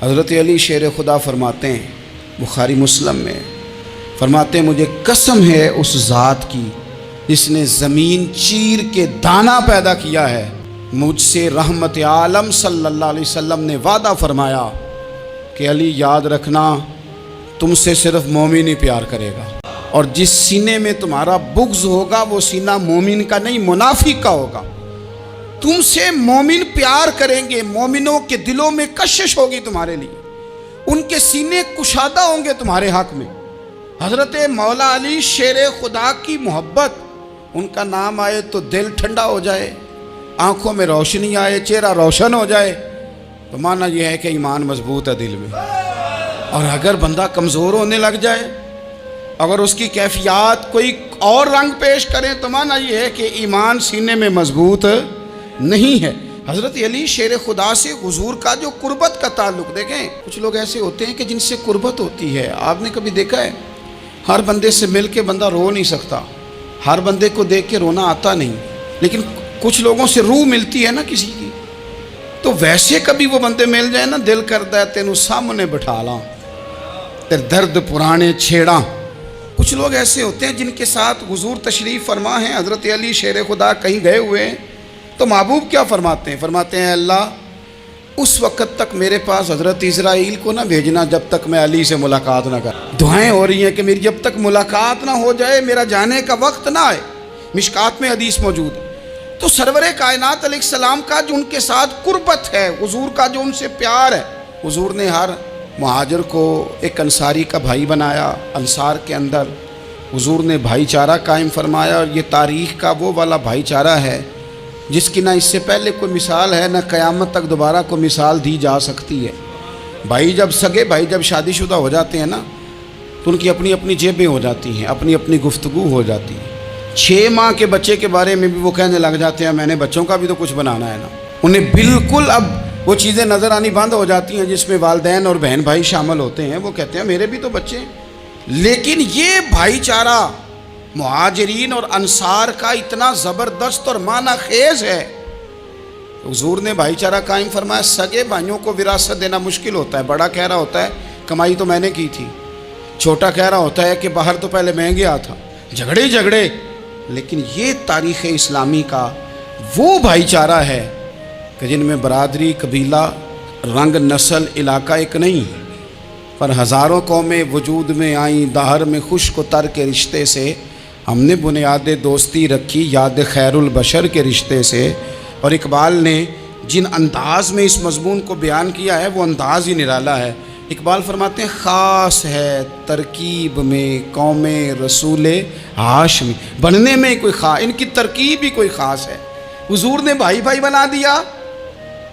حضرت علی شیر خدا فرماتے ہیں بخاری مسلم میں، فرماتے ہیں مجھے قسم ہے اس ذات کی جس نے زمین چیر کے دانہ پیدا کیا ہے، مجھ سے رحمت عالم صلی اللہ علیہ وسلم نے وعدہ فرمایا کہ علی یاد رکھنا تم سے صرف مومن ہی پیار کرے گا، اور جس سینے میں تمہارا بغض ہوگا وہ سینہ مومن کا نہیں منافق کا ہوگا۔ تم سے مومن پیار کریں گے، مومنوں کے دلوں میں کشش ہوگی تمہارے لیے، ان کے سینے کشادہ ہوں گے تمہارے حق میں۔ حضرت مولا علی شیر خدا کی محبت، ان کا نام آئے تو دل ٹھنڈا ہو جائے، آنکھوں میں روشنی آئے، چہرہ روشن ہو جائے، تو معنی یہ ہے کہ ایمان مضبوط ہے دل میں۔ اور اگر بندہ کمزور ہونے لگ جائے، اگر اس کی کیفیات کوئی اور رنگ پیش کریں، تو معنی یہ ہے کہ ایمان سینے میں مضبوط نہیں ہے۔ حضرت علی شیر خدا سے حضور کا جو قربت کا تعلق، دیکھیں کچھ لوگ ایسے ہوتے ہیں کہ جن سے قربت ہوتی ہے، آپ نے کبھی دیکھا ہے ہر بندے سے مل کے بندہ رو نہیں سکتا، ہر بندے کو دیکھ کے رونا آتا نہیں، لیکن کچھ لوگوں سے روح ملتی ہے نا کسی کی، تو ویسے کبھی وہ بندے مل جائیں نا، دل کرتا ہے تینوں سامنے بٹھا لاں تیرے درد پرانے چھیڑاں۔ کچھ لوگ ایسے ہوتے ہیں جن کے ساتھ حضور تشریف فرما ہیں، حضرت علی شیر خدا کہیں گئے ہوئے ہیں، تو محبوب کیا فرماتے ہیں؟ فرماتے ہیں اللہ اس وقت تک میرے پاس حضرت اسرائیل کو نہ بھیجنا جب تک میں علی سے ملاقات نہ کر۔ دعائیں ہو رہی ہیں کہ میری جب تک ملاقات نہ ہو جائے، میرا جانے کا وقت نہ آئے۔ مشکات میں حدیث موجود ہے۔ تو سرور کائنات علیہ السلام کا جو ان کے ساتھ قربت ہے، حضور کا جو ان سے پیار ہے، حضور نے ہر مہاجر کو ایک انصاری کا بھائی بنایا، انصار کے اندر حضور نے بھائی چارہ قائم فرمایا، اور یہ تاریخ کا وہ والا بھائی چارہ ہے جس کی نہ اس سے پہلے کوئی مثال ہے، نہ قیامت تک دوبارہ کوئی مثال دی جا سکتی ہے۔ بھائی جب سگے بھائی جب شادی شدہ ہو جاتے ہیں نا، تو ان کی اپنی اپنی جیبیں ہو جاتی ہیں، اپنی اپنی گفتگو ہو جاتی ہے۔ 6 ماہ کے بچے کے بارے میں بھی وہ کہنے لگ جاتے ہیں میں نے بچوں کا بھی تو کچھ بنانا ہے نا۔ انہیں بالکل اب وہ چیزیں نظر آنی بند ہو جاتی ہیں جس میں والدین اور بہن بھائی شامل ہوتے ہیں۔ وہ کہتے ہیں میرے بھی تو بچے ہیں۔ لیکن یہ بھائی چارہ مہاجرین اور انصار کا اتنا زبردست اور معنی خیز ہے، حضور نے بھائی چارہ قائم فرمایا۔ سگے بھائیوں کو وراثت دینا مشکل ہوتا ہے، بڑا کہہ رہا ہوتا ہے کمائی تو میں نے کی تھی، چھوٹا کہہ رہا ہوتا ہے کہ باہر تو پہلے میں گیا تھا، جھگڑے۔ لیکن یہ تاریخ اسلامی کا وہ بھائی چارہ ہے کہ جن میں برادری، قبیلہ، رنگ، نسل، علاقہ ایک نہیں، پر ہزاروں قومیں وجود میں آئیں، دہر میں خشک و تر کے رشتے سے ہم نے بنیاد دوستی رکھی، یاد خیر البشر کے رشتے سے۔ اور اقبال نے جن انداز میں اس مضمون کو بیان کیا ہے وہ انداز ہی نرالا ہے۔ اقبال فرماتے ہیں خاص ہے ترکیب میں قوم رسول ہاشمی، بننے میں کوئی خاص، ان کی ترکیب ہی کوئی خاص ہے۔ حضور نے بھائی بھائی بنا دیا۔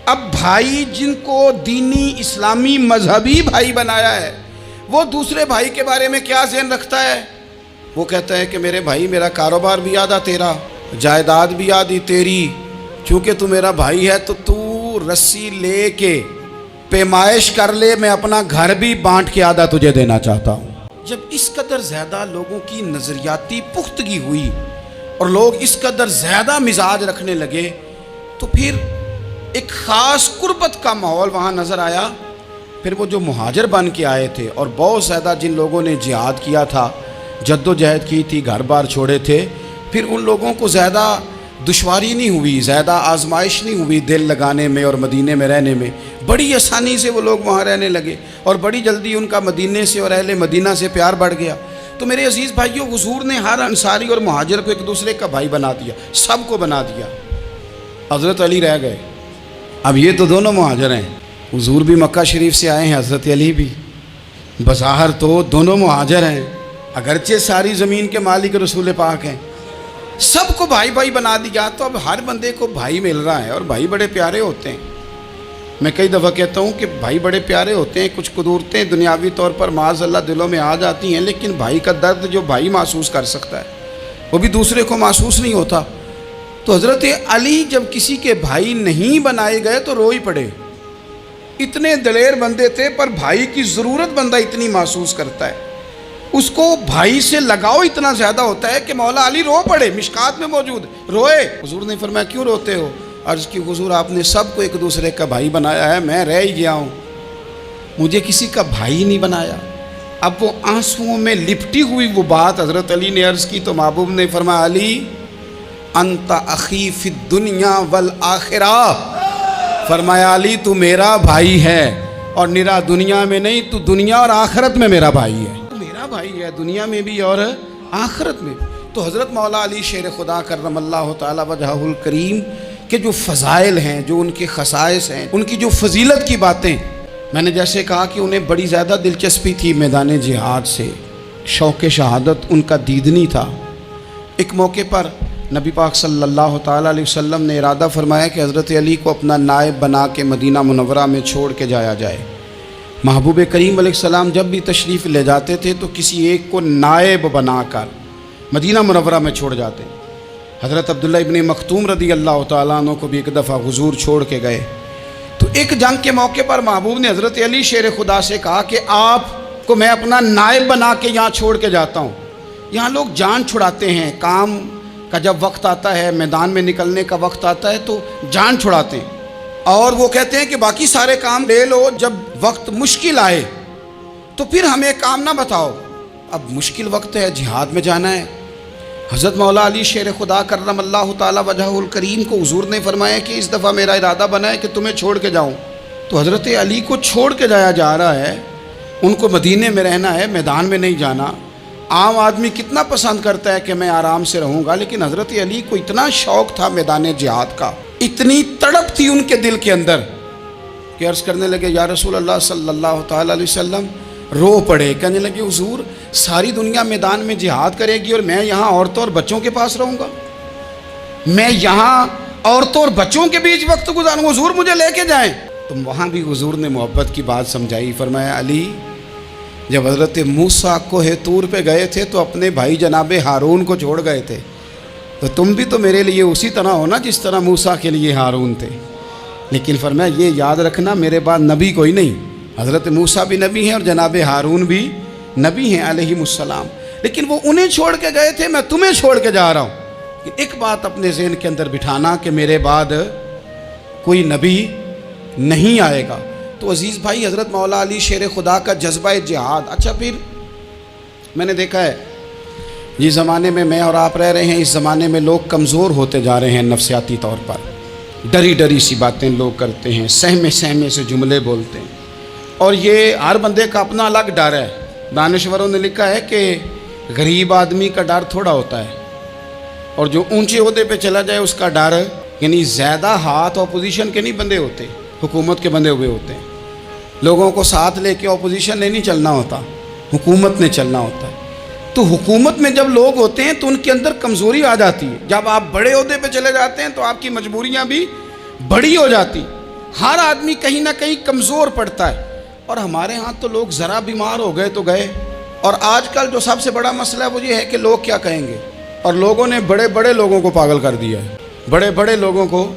اب بھائی جن کو دینی اسلامی مذہبی بھائی بنایا ہے، وہ دوسرے بھائی کے بارے میں کیا ذہن رکھتا ہے؟ وہ کہتا ہے کہ میرے بھائی میرا کاروبار بھی آدھا تیرا، جائیداد بھی آدھی تیری، چونکہ تو میرا بھائی ہے تو تو رسی لے کے پیمائش کر لے، میں اپنا گھر بھی بانٹ کے آدھا تجھے دینا چاہتا ہوں۔ جب اس قدر زیادہ لوگوں کی نظریاتی پختگی ہوئی اور لوگ اس قدر زیادہ مزاج رکھنے لگے، تو پھر ایک خاص قربت کا ماحول وہاں نظر آیا۔ پھر وہ جو مہاجر بن کے آئے تھے اور بہت زیادہ جن لوگوں نے جہاد کیا تھا، جد و جہد کی تھی، گھر بار چھوڑے تھے، پھر ان لوگوں کو زیادہ دشواری نہیں ہوئی، زیادہ آزمائش نہیں ہوئی دل لگانے میں اور مدینے میں رہنے میں۔ بڑی آسانی سے وہ لوگ وہاں رہنے لگے، اور بڑی جلدی ان کا مدینے سے اور اہل مدینہ سے پیار بڑھ گیا۔ تو میرے عزیز بھائیوں، حضور نے ہر انصاری اور مہاجر کو ایک دوسرے کا بھائی بنا دیا، سب کو بنا دیا۔ حضرت علی رہ گئے۔ اب یہ تو دونوں مہاجر ہیں، حضور بھی مکہ شریف سے آئے ہیں، حضرت علی بھی، بظاہر تو دونوں مہاجر ہیں، اگرچہ ساری زمین کے مالک رسول پاک ہیں، سب کو بھائی بھائی بنا دیا۔ تو اب ہر بندے کو بھائی مل رہا ہے، اور بھائی بڑے پیارے ہوتے ہیں۔ میں کئی دفعہ کہتا ہوں کہ بھائی بڑے پیارے ہوتے ہیں، کچھ قدورتیں دنیاوی طور پر معاذ اللہ دلوں میں آ جاتی ہیں، لیکن بھائی کا درد جو بھائی محسوس کر سکتا ہے وہ بھی دوسرے کو محسوس نہیں ہوتا۔ تو حضرت علی جب کسی کے بھائی نہیں بنائے گئے تو رو ہی پڑے۔ اتنے دلیر بندے تھے، پر بھائی کی ضرورت بندہ اتنی محسوس کرتا ہے، اس کو بھائی سے لگاؤ اتنا زیادہ ہوتا ہے کہ مولا علی رو پڑے، مشکات میں موجود، روئے۔ حضور نے فرمایا کیوں روتے ہو؟ عرض کی حضور آپ نے سب کو ایک دوسرے کا بھائی بنایا ہے، میں رہ ہی گیا ہوں۔ مجھے کسی کا بھائی نہیں بنایا۔ اب وہ آنسوؤں میں لپٹی ہوئی وہ بات حضرت علی نے عرض کی تو محبوب نے فرمایا علی انت اخی فی الدنیا والآخرہ، فرمایا علی تو میرا بھائی ہے اور نرا دنیا میں نہیں، تو دنیا اور آخرت میں میرا بھائی ہے، تو میرا بھائی ہے دنیا میں بھی اور آخرت میں۔ تو حضرت مولا علی شیر خدا کرم اللہ تعالی وجہہ الکریم کے جو فضائل ہیں، جو ان کے خصائص ہیں، ان کی جو فضیلت کی باتیں، میں نے جیسے کہا کہ انہیں بڑی زیادہ دلچسپی تھی میدان جہاد سے، شوق شہادت ان کا دیدنی تھا۔ ایک موقع پر نبی پاک صلی اللہ تعالیٰ علیہ وسلم نے ارادہ فرمایا کہ حضرت علی کو اپنا نائب بنا کے مدینہ منورہ میں چھوڑ کے جایا جائے۔ محبوب کریم علیہ السلام جب بھی تشریف لے جاتے تھے تو کسی ایک کو نائب بنا کر مدینہ منورہ میں چھوڑ جاتے۔ حضرت عبداللہ ابن مختوم رضی اللہ تعالیٰ عنہ کو بھی ایک دفعہ حضور چھوڑ کے گئے، تو ایک جنگ کے موقع پر محبوب نے حضرت علی شیر خدا سے کہا کہ آپ کو میں اپنا نائب بنا کے یہاں چھوڑ کے جاتا ہوں۔ یہاں لوگ جان چھڑاتے ہیں، کام کا جب وقت آتا ہے، میدان میں نکلنے کا وقت آتا ہے تو جان چھڑاتے ہیں، اور وہ کہتے ہیں کہ باقی سارے کام لے لو، جب وقت مشکل آئے تو پھر ہمیں کام نہ بتاؤ۔ اب مشکل وقت ہے، جہاد میں جانا ہے۔ حضرت مولا علی شیر خدا کرم اللہ تعالی وجہہ الکریم کو حضور نے فرمایا کہ اس دفعہ میرا ارادہ بنا ہے کہ تمہیں چھوڑ کے جاؤں۔ تو حضرت علی کو چھوڑ کے جایا جا رہا ہے، ان کو مدینے میں رہنا ہے، میدان میں نہیں جانا۔ عام آدمی کتنا پسند کرتا ہے کہ میں آرام سے رہوں گا، لیکن حضرت علی کو اتنا شوق تھا میدان جہاد کا، اتنی تڑپ تھی ان کے دل کے اندر کہ عرض کرنے لگے یا رسول اللہ صلی اللہ تعالیٰ علیہ وسلم، رو پڑے، کہنے لگے حضور ساری دنیا میدان میں جہاد کرے گی اور میں یہاں عورتوں اور بچوں کے پاس رہوں گا، میں یہاں عورتوں اور بچوں کے بیچ وقت گزاروں، حضور مجھے لے کے جائیں۔ تو وہاں بھی حضور نے محبت کی بات سمجھائی، فرمایا علی جب حضرت موسیٰ کوہ طور پہ گئے تھے تو اپنے بھائی جناب ہارون کو چھوڑ گئے تھے، تو تم بھی تو میرے لیے اسی طرح ہو نا جس طرح موسیٰ کے لیے ہارون تھے۔ لیکن فرمایا یہ یاد رکھنا میرے بعد نبی کوئی نہیں، حضرت موسیٰ بھی نبی ہیں اور جناب ہارون بھی نبی ہیں علیہم السلام، لیکن وہ انہیں چھوڑ کے گئے تھے، میں تمہیں چھوڑ کے جا رہا ہوں۔ ایک بات اپنے ذہن کے اندر بٹھانا کہ میرے بعد کوئی نبی نہیں آئے گا۔ تو عزیز بھائی حضرت مولا علی شیر خدا کا جذبہ جہاد، اچھا پھر میں نے دیکھا ہے جس زمانے میں میں اور آپ رہ رہے ہیں، اس زمانے میں لوگ کمزور ہوتے جا رہے ہیں نفسیاتی طور پر، ڈری ڈری سی باتیں لوگ کرتے ہیں، سہمے سہمے سے جملے بولتے ہیں، اور یہ ہر بندے کا اپنا الگ ڈر ہے۔ دانشوروں نے لکھا ہے کہ غریب آدمی کا ڈر تھوڑا ہوتا ہے اور جو اونچے عہدے پہ چلا جائے اس کا ڈر، یعنی زیادہ ہاتھ اپوزیشن کے نہیں بندے ہوتے، حکومت کے بندے ہوئے ہوتے ہیں۔ لوگوں کو ساتھ لے کے اپوزیشن نے نہیں چلنا ہوتا، حکومت نے چلنا ہوتا ہے۔ تو حکومت میں جب لوگ ہوتے ہیں تو ان کے اندر کمزوری آ جاتی ہے، جب آپ بڑے عہدے پہ چلے جاتے ہیں تو آپ کی مجبوریاں بھی بڑی ہو جاتی، ہر آدمی کہیں نہ کہیں کمزور پڑتا ہے۔ اور ہمارے ہاں تو لوگ ذرا بیمار ہو گئے تو گئے، اور آج کل جو سب سے بڑا مسئلہ ہے وہ یہ ہے کہ لوگ کیا کہیں گے، اور لوگوں نے بڑے بڑے لوگوں کو پاگل کر دیا ہے، بڑے بڑے لوگوں کو۔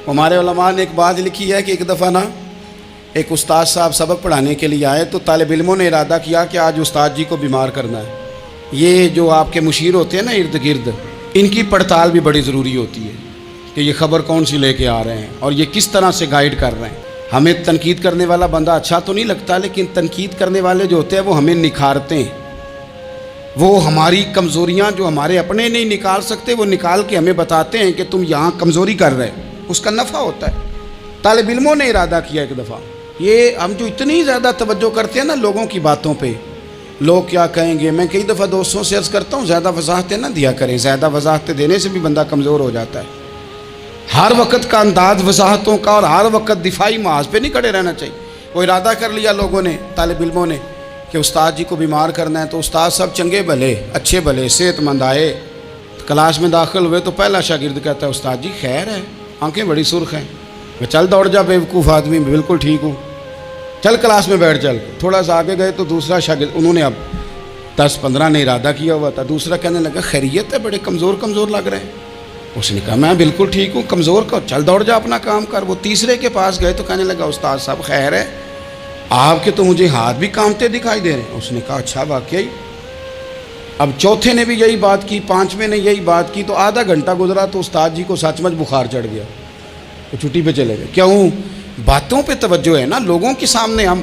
ہمارے علماء نے ایک بات لکھی ہے کہ ایک دفعہ نا ایک استاد صاحب سبق پڑھانے کے لیے آئے تو طالب علموں نے ارادہ کیا کہ آج استاد جی کو بیمار کرنا ہے۔ یہ جو آپ کے مشیر ہوتے ہیں نا ارد گرد، ان کی پڑتال بھی بڑی ضروری ہوتی ہے کہ یہ خبر کون سی لے کے آ رہے ہیں اور یہ کس طرح سے گائیڈ کر رہے ہیں۔ ہمیں تنقید کرنے والا بندہ اچھا تو نہیں لگتا، لیکن تنقید کرنے والے جو ہوتے ہیں وہ ہمیں نکھارتے ہیں، وہ ہماری کمزوریاں جو ہمارے اپنے نہیں نکال سکتے وہ نکال کے ہمیں بتاتے ہیں کہ تم یہاں کمزوری کر رہے، اس کا نفع ہوتا ہے۔ طالب علموں نے ارادہ کیا ایک دفعہ، یہ ہم جو اتنی زیادہ توجہ کرتے ہیں نا لوگوں کی باتوں پہ، لوگ کیا کہیں گے، میں کئی دفعہ دوستوں سے عرض کرتا ہوں زیادہ وضاحتیں نہ دیا کریں، زیادہ وضاحتیں دینے سے بھی بندہ کمزور ہو جاتا ہے۔ ہر وقت کا انداز وضاحتوں کا اور ہر وقت دفاعی محاذ پہ نہیں کھڑے رہنا چاہیے۔ وہ ارادہ کر لیا لوگوں نے، طالب علموں نے، کہ استاد جی کو بیمار کرنا ہے، تو استاد سب چنگے بھلے اچھے بھلے صحت مند آئے، کلاس میں داخل ہوئے تو پہلا شاگرد کہتا ہے استاد جی خیر ہے، آنکھیں بڑی سرخ ہیں۔ میں چل دوڑ جا بیوقوف آدمی، بالکل ٹھیک ہوں، چل کلاس میں بیٹھ چل۔ تھوڑا سا آگے گئے تو دوسرا شاگرد، انہوں نے اب 10-15 نے ارادہ کیا ہوا تھا، دوسرا کہنے لگا خیریت ہے، بڑے کمزور کمزور لگ رہے ہیں۔ اس نے کہا میں بالکل ٹھیک ہوں، کمزور کا چل دوڑ جا اپنا کام کر۔ وہ تیسرے کے پاس گئے تو کہنے لگا استاد صاحب خیر ہے، آپ کے تو مجھے ہاتھ بھی کانپتے دکھائی دے رہے ہیں۔ اس نے کہا اچھا واقعی۔ اب چوتھے نے بھی یہی بات کی، پانچویں نے یہی بات کی، تو آدھا گھنٹہ گزرا تو استاد جی کو سچ مچ بخار چڑھ گیا، وہ چھٹی پہ چلے گئے۔ کیوں؟ باتوں پہ توجہ ہے نا، لوگوں کے سامنے ہم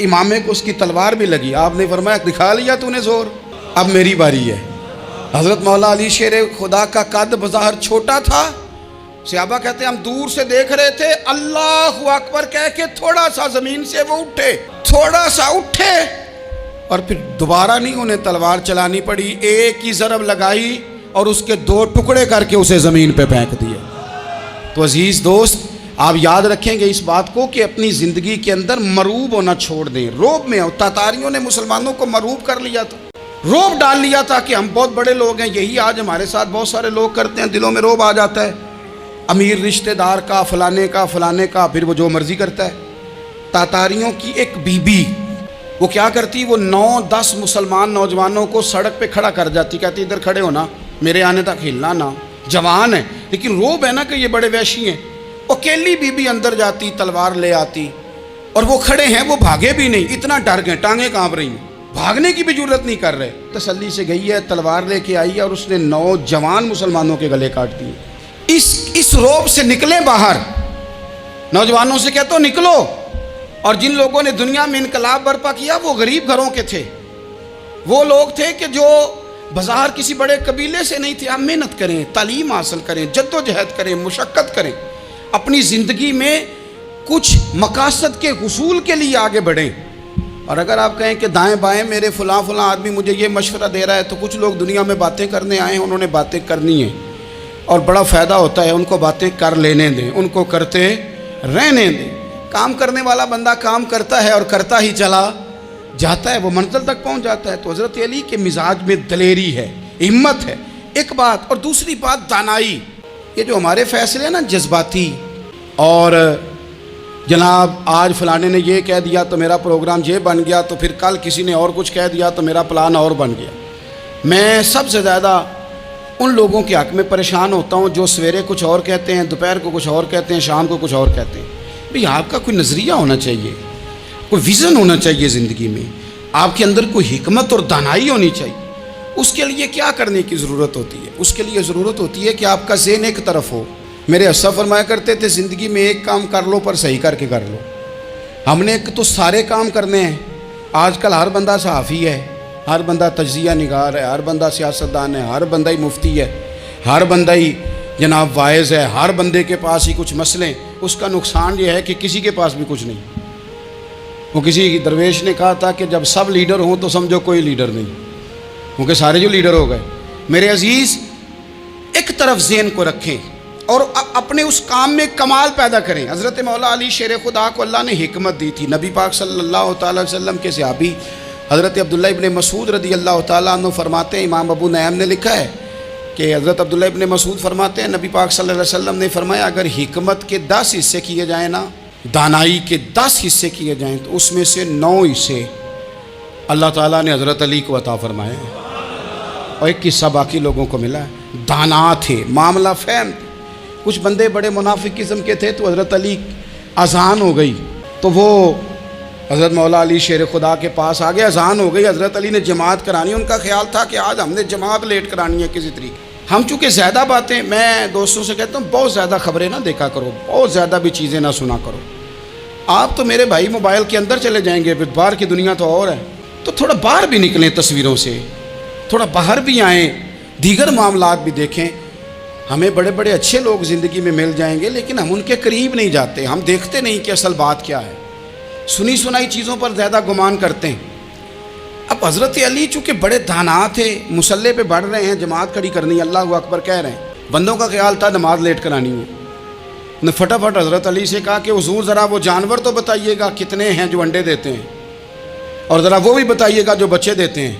امامے کو اس کی تلوار بھی لگی. آپ نے فرمایا دکھا لیا تو نے زور, اب میری باری ہے. حضرت مولا علی شیر خدا کا قد بظاہر چھوٹا تھا. صحابہ کہتے ہیں ہم دور سے دیکھ رہے تھے, اللہ اکبر کہہ کے تھوڑا سا زمین سے وہ اٹھے, تھوڑا سا اٹھے, اور پھر دوبارہ نہیں انہیں تلوار چلانی پڑی, ایک ہی ضرب لگائی اور اس کے 2 ٹکڑے کر کے اسے زمین پہ پھینک دیے. تو عزیز دوست, آپ یاد رکھیں گے اس بات کو کہ اپنی زندگی کے اندر مروب ہونا چھوڑ دیں. روب میں تاتاریوں نے مسلمانوں کو مروب کر لیا تھا, روب ڈال لیا تھا کہ ہم بہت بڑے لوگ ہیں. یہی آج ہمارے ساتھ بہت سارے لوگ کرتے ہیں, دلوں میں روب آ جاتا ہے, امیر رشتہ دار کا, فلانے کا, پھر وہ جو مرضی کرتا ہے. تاتاریوں کی ایک بی بی وہ کیا کرتی, وہ 9-10 مسلمان نوجوانوں کو سڑک پہ کھڑا کر جاتی, کہتی ادھر کھڑے ہونا, میرے آنے تک ہلنا نہ, جوان ہے لیکن روب ہے نا کہ یہ بڑے وحشی ہیں. اکیلی بی بی اندر جاتی, تلوار لے آتی, اور وہ کھڑے ہیں, وہ بھاگے بھی نہیں, اتنا ڈر گئے, ٹانگیں کانپ رہی ہیں, بھاگنے کی بھی جرت نہیں کر رہے. تسلی سے گئی ہے, تلوار لے کے آئی ہے, اور اس نے 9 جوان مسلمانوں کے گلے کاٹ دیے. اس روب سے نکلیں باہر, نوجوانوں سے کہتا ہوں نکلو. اور جن لوگوں نے دنیا میں انقلاب برپا کیا وہ غریب گھروں کے تھے, وہ لوگ تھے کہ جو بظاہر کسی بڑے قبیلے سے نہیں تھے. آپ محنت کریں, تعلیم حاصل کریں, جد و جہد کریں, مشقت کریں, اپنی زندگی میں کچھ مقاصد کے حصول کے لیے آگے بڑھیں. اور اگر آپ کہیں کہ دائیں بائیں میرے فلاں آدمی مجھے یہ مشورہ دے رہا ہے, تو کچھ لوگ دنیا میں باتیں کرنے آئے ہیں, انہوں نے باتیں کرنی ہیں اور بڑا فائدہ ہوتا ہے, ان کو باتیں کر لینے دیں, ان کو کرتے رہنے دیں. کام کرنے والا بندہ کام کرتا ہے اور کرتا ہی چلا جاتا ہے, وہ منزل تک پہنچ جاتا ہے. تو حضرت علی کے مزاج میں دلیری ہے, ہمت ہے, ایک بات. اور دوسری بات دانائی. یہ جو ہمارے فیصلے ہیں نا جذباتی, اور جناب آج فلانے نے یہ کہہ دیا تو میرا پروگرام یہ بن گیا, تو پھر کل کسی نے اور کچھ کہہ دیا تو میرا پلان اور بن گیا. میں سب سے زیادہ ان لوگوں کے حق میں پریشان ہوتا ہوں جو سویرے کچھ اور کہتے ہیں, دوپہر کو کچھ اور کہتے ہیں, شام کو کچھ اور کہتے ہیں. بھئی آپ کا کوئی نظریہ ہونا چاہیے, کوئی ویژن ہونا چاہیے زندگی میں, آپ کے اندر کوئی حکمت اور دانائی ہونی چاہیے. اس کے لیے کیا کرنے کی ضرورت ہوتی ہے؟ اس کے لیے ضرورت ہوتی ہے کہ آپ کا ذہن ایک طرف ہو. میرے اسا فرمایا کرتے تھے زندگی میں ایک کام کر لو پر صحیح کر کے کر لو. ہم نے تو سارے کام کرنے ہیں. آج کل ہر بندہ صحافی ہے, ہر بندہ تجزیہ نگار ہے, ہر بندہ سیاستدان ہے, ہر بندہ ہی مفتی ہے, ہر بندہ ہی جناب واعظ ہے, ہر بندے کے پاس ہی کچھ مسئلے. اس کا نقصان یہ ہے کہ کسی کے پاس بھی کچھ نہیں. وہ کسی درویش نے کہا تھا کہ جب سب لیڈر ہوں تو سمجھو کوئی لیڈر نہیں, کیونکہ سارے جو لیڈر ہو گئے. میرے عزیز, ایک طرف ذہن کو رکھیں اور اپنے اس کام میں کمال پیدا کریں. حضرت مولا علی شیر خدا کو اللہ نے حکمت دی تھی. نبی پاک صلی اللہ تعالی وسلم کے صحابی حضرت عبداللہ ابن مسعود رضی اللہ تعالیٰ عنہ فرماتے ہیں, امام ابو نعیم نے لکھا ہے کہ حضرت عبداللہ ابن مسعود فرماتے ہیں نبی پاک صلی اللہ علیہ وسلم نے فرمایا اگر حکمت کے 10 حصے کیے جائیں نا, دانائی کے 10 حصے کیے جائیں, تو اس میں سے 9 حصے اللہ تعالیٰ نے حضرت علی کو عطا فرمائے ہیں, اور ایک حصہ باقی لوگوں کو ملا ہے. دانا تھے, معاملہ فہم تھے. کچھ بندے بڑے منافق قسم کے تھے, تو حضرت علی اذان ہو گئی تو وہ حضرت مولا علی شیر خدا کے پاس آ گئے. اذان ہو گئی, حضرت علی نے جماعت کرانی. ان کا خیال تھا کہ آج ہم نے جماعت لیٹ کرانی ہے کسی طریقے. ہم چونکہ زیادہ باتیں, میں دوستوں سے کہتا ہوں بہت زیادہ خبریں نہ دیکھا کرو, بہت زیادہ بھی چیزیں نہ سنا کرو. آپ تو میرے بھائی موبائل کے اندر چلے جائیں گے, پھر باہر کی دنیا تو اور ہے. تو تھوڑا باہر بھی نکلیں تصویروں سے, تھوڑا باہر بھی آئیں, دیگر معاملات بھی دیکھیں. ہمیں بڑے بڑے اچھے لوگ زندگی میں مل جائیں گے, لیکن ہم ان کے قریب نہیں جاتے. ہم دیکھتے نہیں کہ اصل بات کیا ہے, سنی سنائی چیزوں پر زیادہ گمان کرتے ہیں. اب حضرت علی چونکہ بڑے دانا تھے, مسلح پہ بڑھ رہے ہیں, جماعت کھڑی کرنی, اللہ اکبر کہہ رہے ہیں. بندوں کا خیال تھا نماز لیٹ کرانی ہے. نے فٹافٹ حضرت علی سے کہا کہ حضور ذرا وہ جانور تو بتائیے گا کتنے ہیں جو انڈے دیتے ہیں, اور ذرا وہ بھی بتائیے گا جو بچے دیتے ہیں.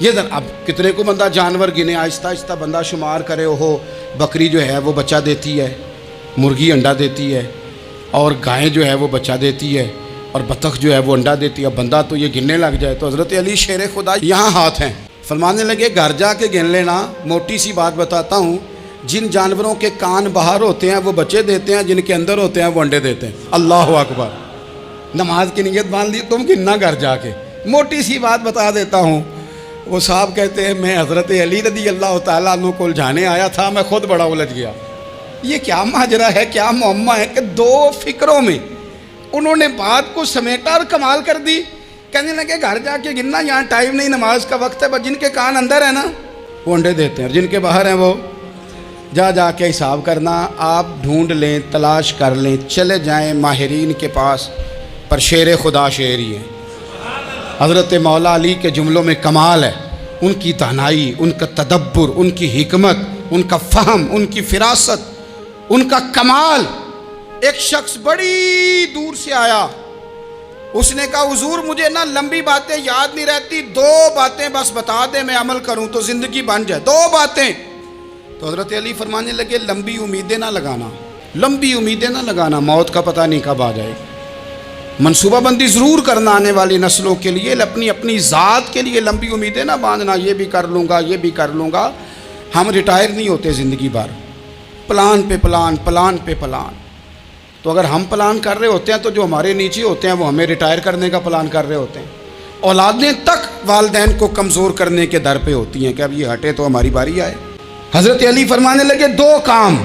یہ ذرا اب کتنے کو بندہ جانور گنے, آہستہ آہستہ بندہ شمار کرے. ہو بکری جو ہے وہ بچہ دیتی ہے, مرغی انڈا دیتی ہے, اور گائیں جو ہے وہ بچہ دیتی ہے, اور بطخ جو ہے وہ انڈا دیتی ہے. اب بندہ تو یہ گننے لگ جائے. تو حضرت علی شیر خدا یہاں ہاتھ ہیں, فرمانے لگے گھر جا کے گن لینا. موٹی سی بات بتاتا ہوں, جن جانوروں کے کان باہر ہوتے ہیں وہ بچے دیتے ہیں, جن کے اندر ہوتے ہیں وہ انڈے دیتے ہیں. اللہ اکبر. نماز کی نیت باندھ لی, تم گننا گھر جا کے. موٹی سی بات بتا دیتا ہوں. وہ صاحب کہتے ہیں میں حضرت علی رضی اللہ تعالیٰ عنہ کو الجھانے آیا تھا, میں خود بڑا الجھ گیا. یہ کیا ماجرا ہے, کیا معمہ ہے کہ 2 فکروں میں انہوں نے بات کو سمیٹا اور کمال کر دی. کہنے لگے گھر جا کے گننا, یہاں ٹائم نہیں, نماز کا وقت ہے, بس جن کے کان اندر ہیں نا وہ انڈے دیتے ہیں, اور جن کے باہر ہیں وہ جا کے حساب کرنا. آپ ڈھونڈ لیں, تلاش کر لیں, چلے جائیں ماہرین کے پاس, پر شیر خدا شیر ہی ہے. حضرت مولا علی کے جملوں میں کمال ہے, ان کی دانائی, ان کا تدبر, ان کی حکمت, ان کا فہم, ان کی فراست, ان کا کمال. ایک شخص بڑی دور سے آیا, اس نے کہا حضور مجھے نا لمبی باتیں یاد نہیں رہتی, 2 باتیں بس بتا دیں میں عمل کروں تو زندگی بن جائے, 2 باتیں. تو حضرت علی فرمانے لگے لمبی امیدیں نہ لگانا, لمبی امیدیں نہ لگانا, موت کا پتہ نہیں کب آ جائے. منصوبہ بندی ضرور کرنا آنے والی نسلوں کے لیے, اپنی ذات کے لیے لمبی امیدیں نہ باندھنا, یہ بھی کر لوں گا, یہ بھی کر لوں گا. ہم ریٹائر نہیں ہوتے زندگی بھر, پلان پہ پلان, پلان پہ پلان. تو اگر ہم پلان کر رہے ہوتے ہیں تو جو ہمارے نیچے ہوتے ہیں وہ ہمیں ریٹائر کرنے کا پلان کر رہے ہوتے ہیں. اولادیں تک والدین کو کمزور کرنے کے در پہ ہوتی ہیں کہ اب یہ ہٹے تو ہماری باری آئے. حضرت علی فرمانے لگے 2 کام,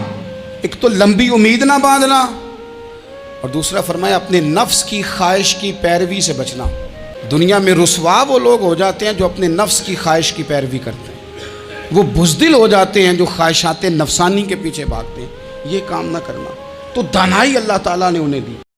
ایک تو لمبی امید نہ باندھنا, اور دوسرا فرمایا اپنے نفس کی خواہش کی پیروی سے بچنا. دنیا میں رسوا وہ لوگ ہو جاتے ہیں جو اپنے نفس کی خواہش کی پیروی کرتے ہیں, وہ بزدل ہو جاتے ہیں جو خواہشات نفسانی کے پیچھے بھاگتے ہیں. یہ کام نہ کرنا. تو دانائی اللہ تعالیٰ نے انہیں دی.